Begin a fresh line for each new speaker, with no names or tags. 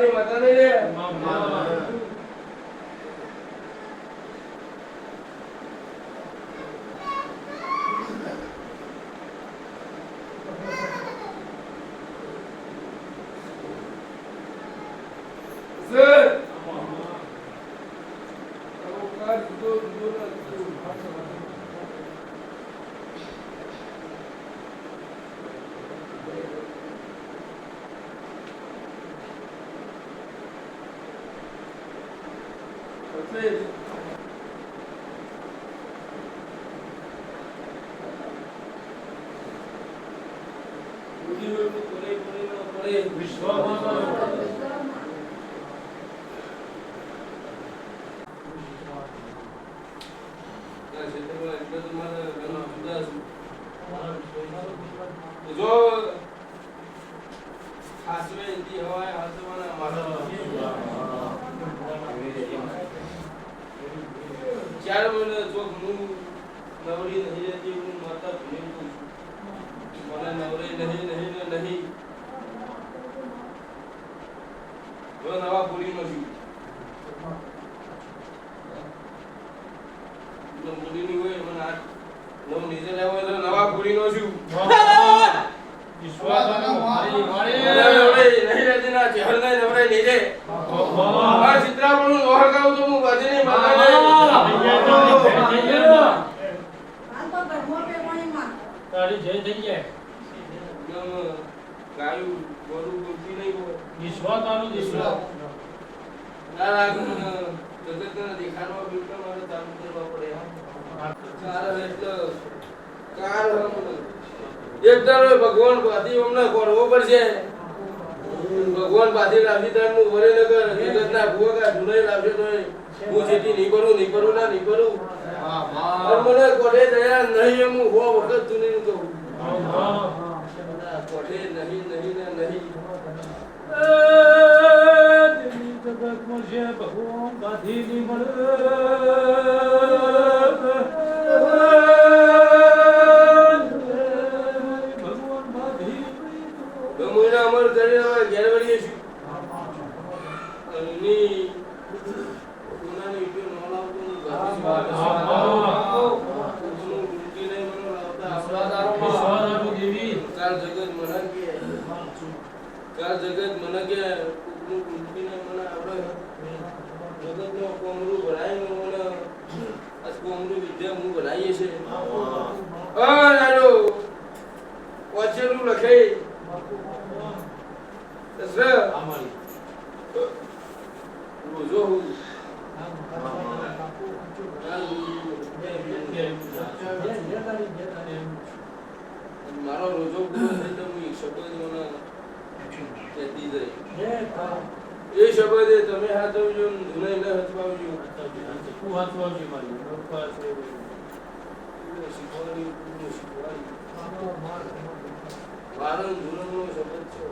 ભવાની માતા નહીં રે ચાર મહિને જો હું નવરી નહીં રહેતી હું માતા ભૂલી મને નવરી નહીં જો નવા પૂરી નથી મૂડી ની હોય મને આ હું નીચે લેવો એટલે નવા પૂરી નો છું વિશ્વાસ મારી નહીં રહેતી ના ચહેર નહીં નવરાઈ નીચે આ ચિત્રા પણ હું ઓળખાવું તો હું બાજરી માતા
તારી જય થઈ જાય
ગાયું ગોરું બોલતી નહીં હોય
વિશ્વાસ આનું વિશ્વાસ
ના લાગુ જગતના દેખાડવા બિલકુલ મારે ચાલુ કરવા પડે કારણ એટલે એક દાડો ભગવાન પાથી અમને કરવો પડશે ભગવાન પાથી લાવી તાર હું વરેનગર જગતના ભુવકા જુનાઈ લાવશે તો હું જેથી નહીં કરું મને કોઠે દયા નહીં હું હો વખત તું કહું કોઠે નહીં
જગતમાં છે ભગવાન ગાંધી ની મળે ભગવાન ગાંધી
ગમુના અમર કરી હવે ઘેર વળીએ છું ની ઉનાની વિડિયો નો લાવતો કાલ જગત મને કે કુકનું મને આવડે જગતનો કોમરું ભરાય મને આ કોમરું વિદ્યા હું ભરાઈએ છે નાનો વાંચેલું લખે સર અમારી રોજો હું મારો રોજો પૂરો થઈ તો હું શબ્દ મને કહેતી જઈ એ શબ્દ તમે હાથવજો ધુનાઈ ન હથવાવજો
હું હાથવાવજો મારી
શીખવાડી મારો ધુનનો શબ્દ છે